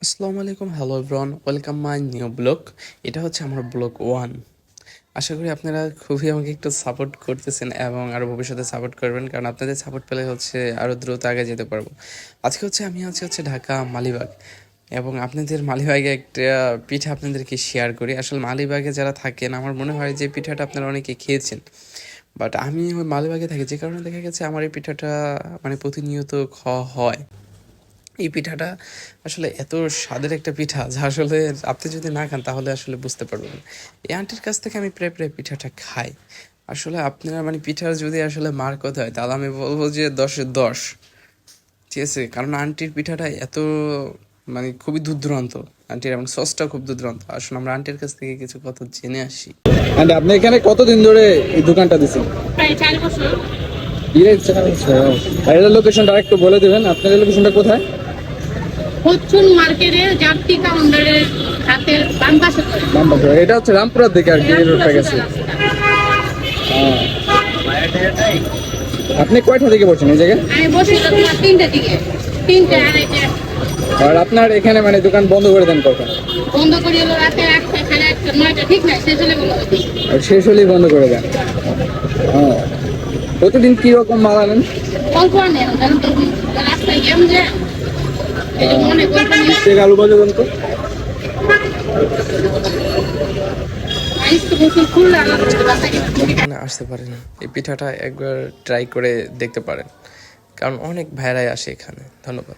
আসসালামু আলাইকুম, hello everyone, welcome my new blog. এটা হচ্ছে আমার ব্লগ 1। আশা করি আপনারা খুবই আমাকে একটু সাপোর্ট করতেছেন এবং আরও ভবিষ্যতে সাপোর্ট করবেন, কারণ আপনাদের সাপোর্ট পেলে হচ্ছে আরও দ্রুত আগে যেতে পারবো। আজকে হচ্ছে আমি হচ্ছে ঢাকা মালিবাগ, এবং আপনাদের মালিবাগে একটা পিঠা আপনাদেরকে শেয়ার করি। আসলে মালিবাগে যারা থাকেন, আমার মনে হয় যে পিঠাটা আপনারা অনেকে খেয়েছেন, বাট আমি ওই মালিবাগে থাকি, যে কারণে দেখা গেছে আমার এই পিঠাটা মানে প্রতিনিয়ত খাওয়া হয়। এই পিঠাটা আসলে এত স্বাদের একটা পিঠা, যা আসলে আপনি যদি না খান তাহলে আসলে বুঝতে পারবেন না। এই আন্টির কাছ থেকে আমি প্রায় প্রায় পিঠাটা খাই। আসলে আপনারা মানে পিঠার যদি আসলে মার কথা হয়, তাহলে আমি বলবো যে 10-এ 10। ঠিক আছে, কারণ আন্টির পিঠাটা এত মানে খুবই দূর দূরান্ত। আন্টির এবং সসটা খুব দূর দূরান্ত। আসলে আমরা আন্টির কাছ থেকে কিছু কথা জেনে আসি। আপনি এখানে কতদিন ধরে এই দোকানটা দিচ্ছেন? প্রায় 4 বছর। আর এটার লোকেশনটা একটু বলে দেবেন, আপনার লোকেশনটা কোথায়? ফরচুন মার্কেটের জাপ্তি কাউন্টারের হাতের বাম পাশে পড়ে। এটা হচ্ছে রামপুরার দিকে আর কি, এই রোডটা গেছে। হ্যাঁ। আপনি কয়টা থেকে বসছেন এই জায়গায়? আমি বসে তো তোমার 3টে দিকে, 3টে আড়াইটে। আর আপনার এখানে মানে দোকান বন্ধ করে দেন কখন? বন্ধ করি হলো রাতে 8টা, সাড়ে 8টা, 9টা, ঠিক নাই, শেষ হলে বন্ধ করি। আর শেষ হলেই বন্ধ করে দেন? হ্যাঁ। প্রতিদিন কি রকম মাল আনেন? অল্প আনে, কারণ তো রাস্তায় জ্যাম যে, এই যে মনে করবেন আলু ভাজা দেন তো। আইস তো বছর খুললে আমার বাসায় এখানে আসতে পারেন, এই পিঠাটা একবার ট্রাই করে দেখতে পারেন, কারণ অনেক ভাইরাই আসে এখানে। ধন্যবাদ।